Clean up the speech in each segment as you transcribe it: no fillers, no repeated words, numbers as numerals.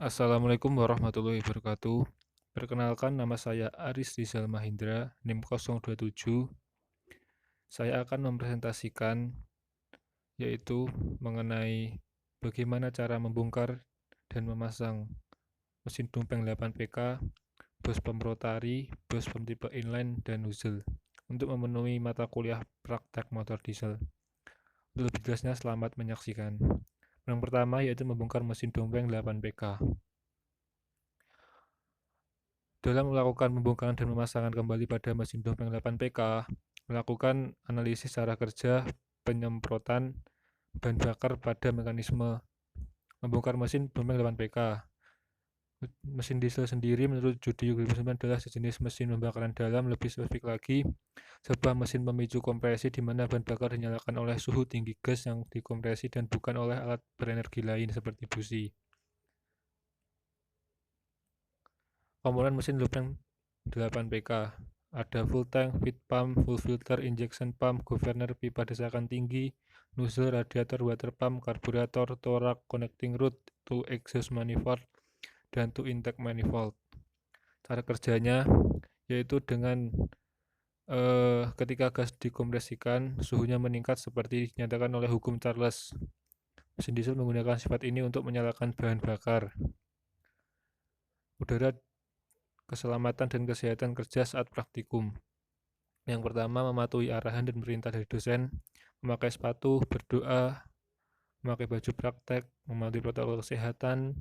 Assalamualaikum warahmatullahi wabarakatuh. Perkenalkan, nama saya Aris Rizal Mahindra, NIM 027. Saya akan mempresentasikan yaitu mengenai bagaimana cara membongkar dan memasang mesin dumpeng 8PK, bus pump rotari, bus pump tipe inline, dan nozzle untuk memenuhi mata kuliah praktek motor diesel. Untuk lebih jelasnya, selamat menyaksikan. Yang pertama yaitu membongkar mesin dumpeng 8PK. Dalam melakukan pembongkaran dan pemasangan kembali pada mesin dumpeng 8PK, melakukan analisis cara kerja penyemprotan bahan bakar pada mekanisme membongkar mesin dumpeng 8PK. Mesin diesel sendiri menurut Judi 2009 adalah sejenis mesin pembakaran dalam. Lebih spesifik lagi, sebuah mesin pemicu kompresi di mana bahan bakar dinyalakan oleh suhu tinggi gas yang dikompresi dan bukan oleh alat berenergi lain seperti busi. Komponen mesin dumpeng 8PK ada full tank, feed pump, full filter, injection pump, governor, pipa desakan tinggi, nozzle, radiator, water pump, karburator, torak, connecting rod, to exhaust manifold, dan to intake manifold. Cara kerjanya yaitu dengan ketika gas dikompresikan, suhunya meningkat seperti dinyatakan oleh hukum Charles. Mesin diesel menggunakan sifat ini untuk menyalakan bahan bakar. Udara, keselamatan dan kesehatan kerja saat praktikum. Yang pertama, mematuhi arahan dan perintah dari dosen, memakai sepatu, berdoa, memakai baju praktek, mematuhi protokol kesehatan,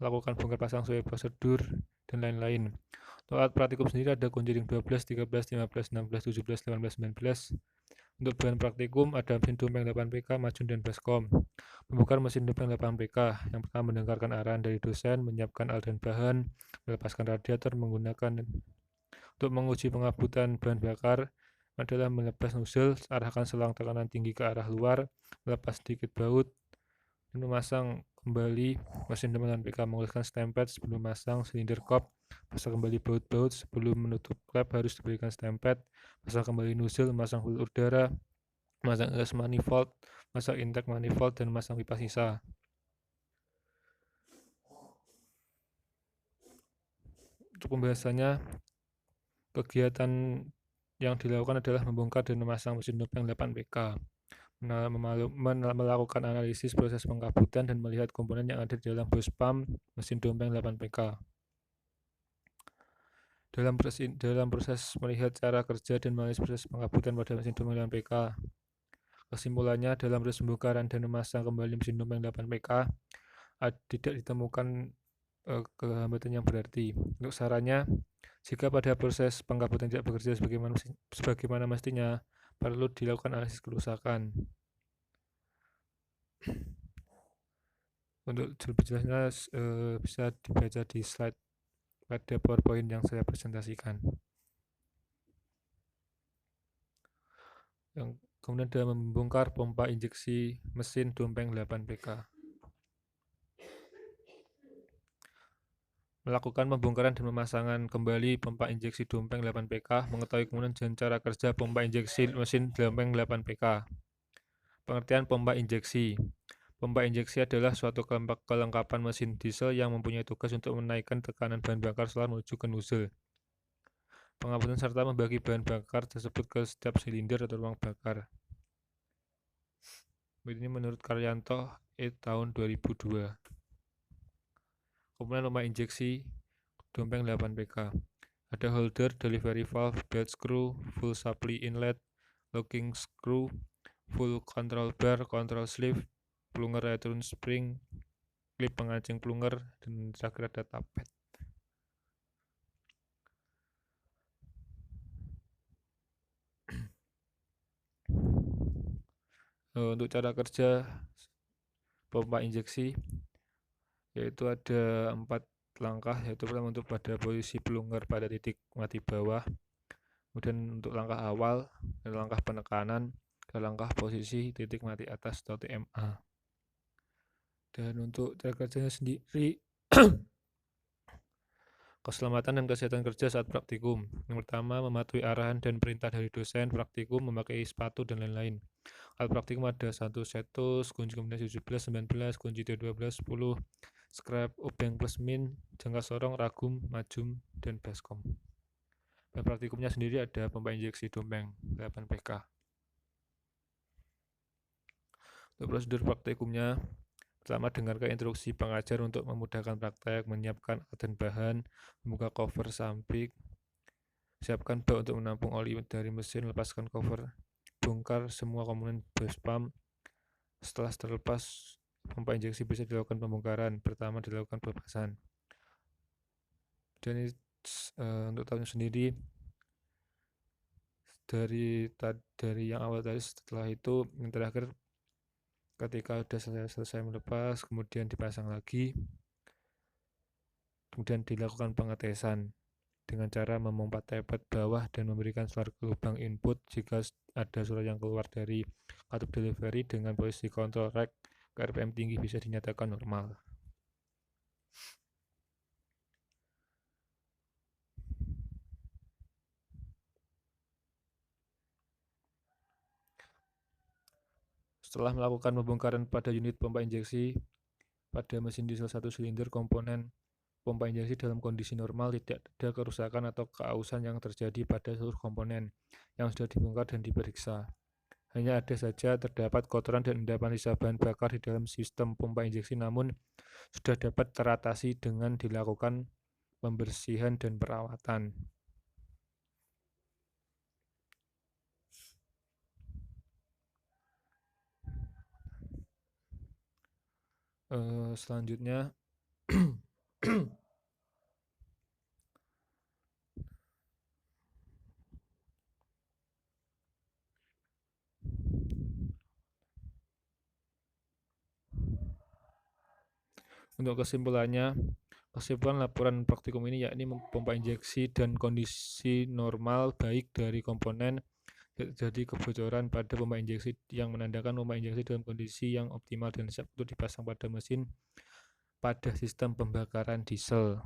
melakukan bongkar pasang sesuai prosedur, dan lain-lain. Untuk alat praktikum sendiri ada konjering 12, 13, 15, 16, 17, 18, 19. Untuk bahan praktikum ada mesin dumpeng 8PK, Majun, dan Baskom. Membongkar mesin dumpeng 8PK, yang pertama mendengarkan arahan dari dosen, menyiapkan alat dan bahan, melepaskan radiator menggunakan. Untuk menguji pengabutan bahan bakar adalah melepas nozzle, arahkan selang tekanan tinggi ke arah luar, melepas sedikit baut, dan memasang kembali mesin dumpeng PK. Mengoleskan stempet sebelum memasang silinder kop, pasang kembali baut-baut sebelum menutup klep harus diberikan stempet, pasang kembali nozzle, memasang filter udara, memasang gas manifold, memasang intake manifold, dan memasang pipa sisa. Untuk pembahasannya, kegiatan yang dilakukan adalah membongkar dan memasang mesin dumpeng 8PK, melakukan analisis proses pengkabutan dan melihat komponen yang ada di dalam bus pump mesin dumpeng 8PK. Dalam proses melihat cara kerja dan menganalisis proses pengkabutan pada mesin dumpeng 8PK, kesimpulannya dalam proses pembongkaran dan memasang kembali mesin dumpeng 8PK tidak ditemukan kehambatan yang berarti. Untuk sarannya, jika pada proses pengkabutan tidak bekerja sebagaimana mestinya, perlu dilakukan analisis kerusakan. Untuk lebih jelasnya bisa dibaca di slide pada PowerPoint yang saya presentasikan. Yang kemudian adalah membongkar pompa injeksi mesin dumpeng 8PK. Melakukan pembongkaran dan pemasangan kembali pompa injeksi dumpeng 8PK, mengetahui kemudian dan cara kerja pompa injeksi mesin dumpeng 8PK. Pengertian pompa injeksi. Pompa injeksi adalah suatu kelengkapan mesin diesel yang mempunyai tugas untuk menaikkan tekanan bahan bakar setelah menuju ke nozzle. Pengabutan serta membagi bahan bakar tersebut ke setiap silinder atau ruang bakar. Ini menurut Karyanto tahun 2002. Kemudian pompa injeksi dumpeng 8PK. Ada holder, delivery valve, belt screw, full supply inlet, locking screw, full control bar, control sleeve, plunger return spring, klip pengancing plunger, dan terakhir ada tapet. Untuk cara kerja pompa injeksi yaitu ada 4 langkah, yaitu pertama untuk pada posisi plunger pada titik mati bawah, kemudian untuk langkah awal dan langkah penekanan, dan langkah posisi titik mati atas atau TMA. Dan untuk cara kerjanya sendiri, keselamatan dan kesehatan kerja saat praktikum. Yang pertama, mematuhi arahan dan perintah dari dosen praktikum, memakai sepatu, dan lain-lain. Alat praktikum ada 1 setus, kunci kombinasi 17, 19, kunci 12, 10, scrap, obeng plus min, jangka sorong, ragum, majum, dan baskom. Dan praktikumnya sendiri ada pompa injeksi Domeng 8 PK. Untuk prosedur praktikumnya, pertama dengarkan instruksi pengajar untuk memudahkan praktek, menyiapkan alat dan bahan, membuka cover samping, siapkan bak untuk menampung oli dari mesin, lepaskan cover, bongkar semua komponen bus pump. Setelah terlepas pompa injeksi bisa dilakukan pembongkaran. Pertama dilakukan pelepasan. Dan untuk tahun sendiri dari yang awal tadi, setelah itu yang terakhir ketika sudah selesai melepas, kemudian dipasang lagi, kemudian dilakukan pengetesan dengan cara memompa tepet bawah dan memberikan suara ke lubang input. Jika ada suara yang keluar dari katup delivery dengan posisi kontrol rack ke RPM tinggi bisa dinyatakan normal. Setelah melakukan pembongkaran pada unit pompa injeksi pada mesin diesel 1 silinder, komponen pompa injeksi dalam kondisi normal, tidak ada kerusakan atau keausan yang terjadi pada seluruh komponen yang sudah dibongkar dan diperiksa. Hanya ada saja terdapat kotoran dan endapan sisa bahan bakar di dalam sistem pompa injeksi, namun sudah dapat teratasi dengan dilakukan pembersihan dan perawatan. Selanjutnya untuk kesimpulan laporan praktikum ini yakni pompa injeksi dan kondisi normal baik dari komponen, jadi kebocoran pada pompa injeksi yang menandakan pompa injeksi dalam kondisi yang optimal dan siap untuk dipasang pada mesin pada sistem pembakaran diesel.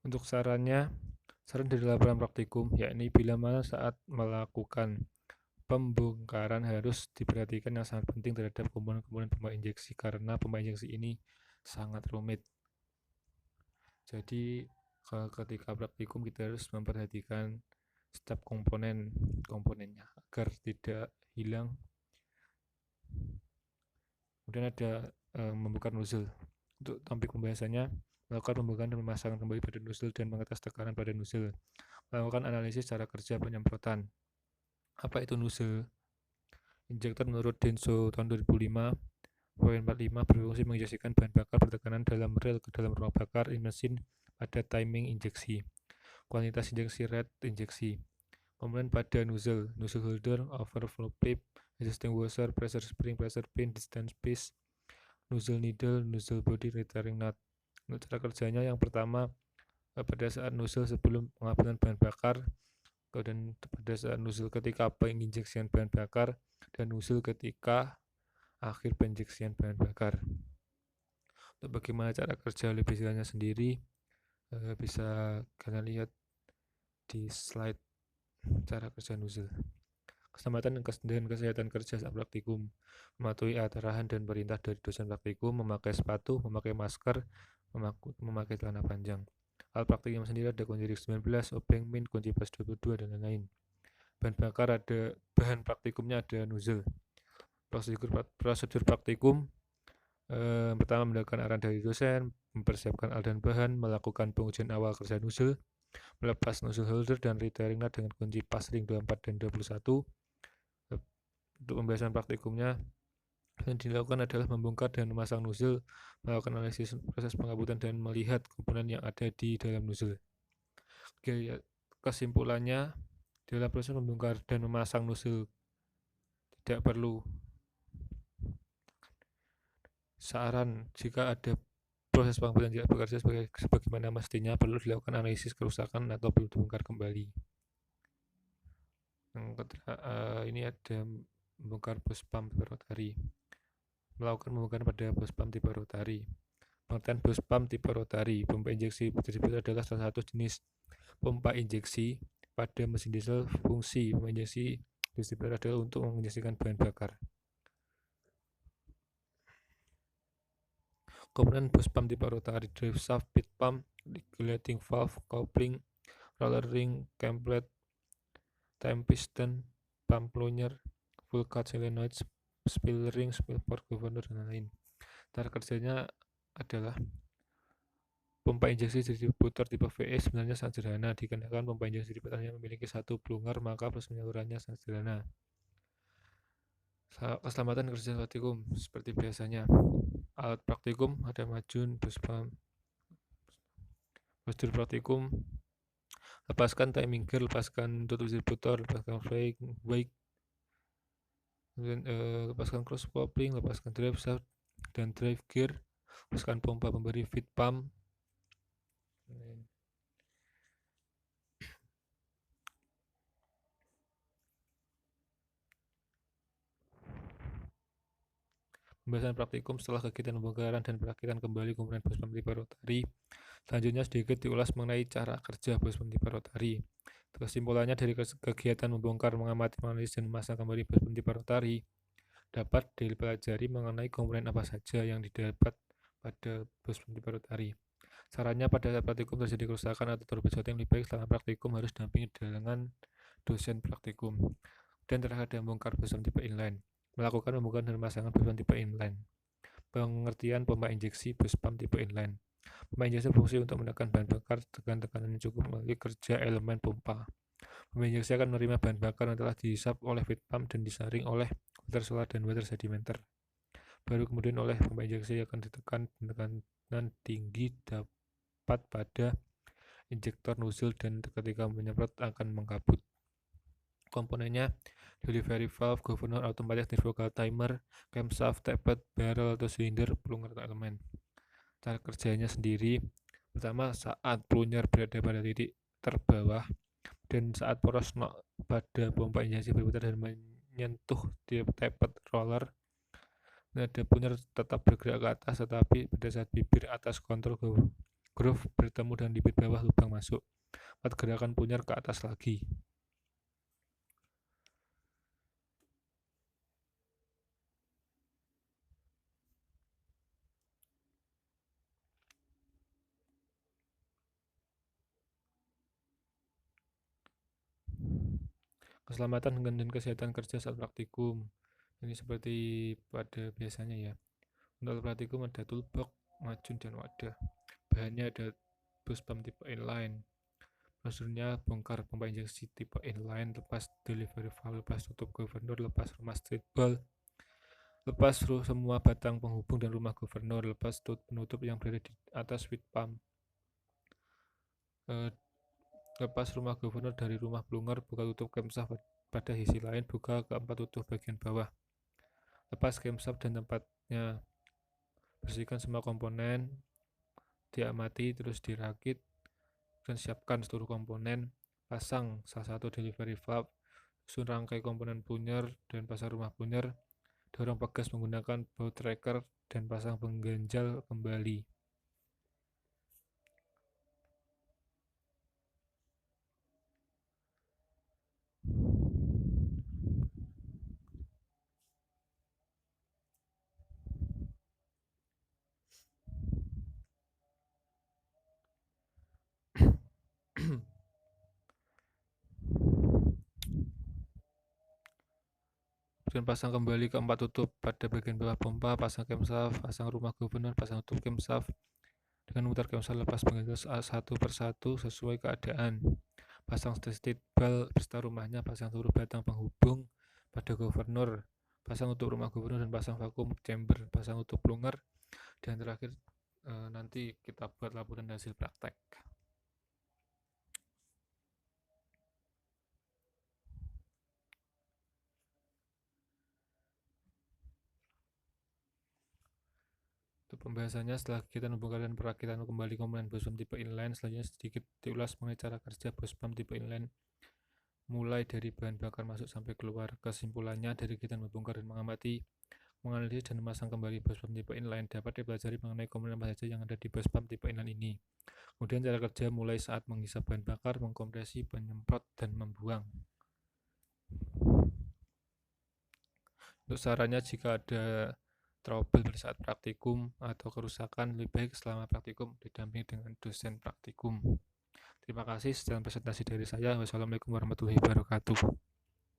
Untuk saran dari laporan praktikum yakni bila mana saat melakukan pembongkaran harus diperhatikan yang sangat penting terhadap komponen-komponen pompa injeksi karena pompa injeksi ini sangat rumit. Jadi ketika praktikum kita harus memperhatikan setiap komponennya agar tidak hilang. Kemudian ada membongkar nozzle. Untuk topik pembahasannya, melakukan pembongkaran dan pemasangan kembali pada nozzle dan mengetes tekanan pada nozzle. Melakukan analisis cara kerja penyemprotan. Apa itu nozzle? Injektor menurut Denso tahun 2005 poin 45 berfungsi menginjeksikan bahan bakar bertekanan dalam rel ke dalam ruang bakar mesin pada timing injeksi. Kuantitas injeksi, rate injeksi. Komponen pada nozzle holder, overflow pipe, existing washer, pressure spring, pressure pin, distance piece, nozzle needle, nozzle body, retiring nut. Untuk cara kerjanya, yang pertama pada saat nozzle sebelum pengambilan bahan bakar, dan pada saat nozzle ketika penginjeksian bahan bakar, dan nozzle ketika akhir penginjeksian bahan bakar. Untuk bagaimana cara kerja lebih jelasnya sendiri bisa kalian lihat di slide cara kerja nozzle. Keselamatan dan kesehatan kerja saat praktikum, mematuhi arahan dan perintah dari dosen praktikum, memakai sepatu, memakai masker, memakai celana panjang. Alat praktikum sendiri ada kunci 19, obeng, min, kunci pas 22, dan lain-lain. Bahan praktikumnya ada nozzle. Prosedur praktikum, pertama mendapatkan arahan dari dosen, mempersiapkan alat dan bahan, melakukan pengujian awal kerja nozzle, melepas nozzle holder dan retiring nut dengan kunci pas ring 24 dan 21. Untuk pembahasan praktikumnya, yang dilakukan adalah membongkar dan memasang nozzle, melakukan analisis proses pengabutan dan melihat komponen yang ada di dalam nozzle. Oke, kesimpulannya, dalam proses membongkar dan memasang nozzle tidak perlu saran jika ada proses pengabutan tidak bekerja sebagaimana mestinya, perlu dilakukan analisis kerusakan atau perlu dibongkar kembali. Ini ada membongkar bus pump rotary. melakukan pembongkaran pada bus pump tipe rotari. Pengertian bus pump tipe rotari. Pompa injeksi tersebut adalah salah satu jenis pompa injeksi pada mesin diesel. Fungsi pompa injeksi distributor adalah untuk menginjeksikan bahan bakar. Komponen bus pump tipe rotari: drive shaft, pit pump, regulating valve, coupling, roller ring, template, time piston, pump plunger, full cut solenoid, spill ring, spill port governor, dan lain-lain. Cara kerjanya adalah pompa injeksi distributor tipe VE sebenarnya sangat sederhana, dikarenakan pompa injeksi distributor hanya memiliki satu plunger, maka proses penyalurannya sangat sederhana. Keselamatan kerja praktikum seperti biasanya. Alat praktikum ada majun, bus pump. Prosedur praktikum: lepaskan timing gear, lepaskan tutup distributor, lepaskan brake, kemudian lepaskan cross coupling, lepaskan drive shaft dan drive gear, lepaskan pompa pemberi feed pump. Pembahasan praktikum setelah kegiatan pembongkaran dan perakitan kembali komponen bus pump tipe rotari. Selanjutnya sedikit diulas mengenai cara kerja bus pump tipe rotari. Kesimpulannya dari kegiatan membongkar, mengamati, menganalisis, dan memasang kembali bus pump tipe rotari dapat dipelajari mengenai komponen apa saja yang didapat pada bus pump tipe rotari. Sarannya pada saat praktikum terjadi kerusakan atau terlibat sesuatu yang lebih baik selama praktikum harus dampingi dengan dosen praktikum. Dan terakhir ada membongkar bus pump tipe inline. Melakukan pembongkaran dan pemasangan bus pump tipe inline. Pengertian pompa injeksi bus pump tipe inline. Pompa injeksi berfungsi untuk menekan bahan bakar dengan tekanan yang cukup melalui kerja elemen pompa. Pompa injeksi akan menerima bahan bakar yang telah dihisap oleh feed pump dan disaring oleh water solar dan water sedimenter. Baru kemudian oleh pompa injeksi akan ditekan tekanan tinggi dapat pada injektor nozzle dan ketika menyemprot akan mengkabut. Komponennya delivery valve, governor, automatic centrifugal timer, camshaft, tappet, barrel atau silinder, plunger atau elemen. Cara kerjanya sendiri: pertama, saat plunger berada pada titik terbawah dan saat poros pada pompa injeksi berputar dan menyentuh tappet roller, nada plunger tetap bergerak ke atas, tetapi pada saat bibir atas kontrol groove bertemu dengan bibir bawah lubang masuk, buat gerakan plunger ke atas lagi. Keselamatan dan kesehatan kerja saat praktikum. Ini seperti pada biasanya ya. Untuk praktikum ada toolbox, majun, dan wadah. Bahannya ada bus pump tipe inline. Prosedurnya bongkar pompa injeksi tipe inline, lepas delivery valve, lepas tutup governor, lepas rumah street ball, lepas semua batang penghubung dan rumah governor, lepas penutup yang berada di atas feed pump. Lepas rumah governor dari rumah plunger, buka tutup camshaft pada sisi lain, buka keempat tutup bagian bawah. Lepas camshaft dan tempatnya, bersihkan semua komponen, diamati, terus dirakit, dan siapkan seluruh komponen. Pasang salah satu delivery valve, susun rangkai komponen plunger dan pasang rumah plunger, dorong pegas menggunakan bow tracker, dan pasang pengganjal kembali. Dan pasang kembali keempat tutup pada bagian bawah pompa, pasang camshaft, pasang rumah governor, pasang tutup camshaft dengan mutar camshaft, lepas pengganjal satu persatu sesuai keadaan. Pasang state ball beserta rumahnya, pasang seluruh batang penghubung pada governor, pasang untuk rumah governor dan pasang vakum chamber, pasang untuk plunger, dan terakhir nanti kita buat laporan hasil praktek. Untuk pembahasannya, setelah kegiatan pembongkaran dan perakitan kembali komponen bus pump tipe inline, selanjutnya sedikit diulas mengenai cara kerja bus pump tipe inline mulai dari bahan bakar masuk sampai keluar. Kesimpulannya dari kegiatan membongkar dan mengamati menganalisis dan memasang kembali bus pump tipe inline. Dapat dipelajari mengenai komponen apa saja yang ada di bus pump tipe inline ini. Kemudian cara kerja mulai saat menghisap bahan bakar, mengkompresi, menyemprot, dan membuang. Untuk sarannya, jika ada trouble pada saat praktikum atau kerusakan, lebih baik selama praktikum didampingi dengan dosen praktikum. Terima kasih, sekian presentasi dari saya. Wassalamualaikum warahmatullahi wabarakatuh.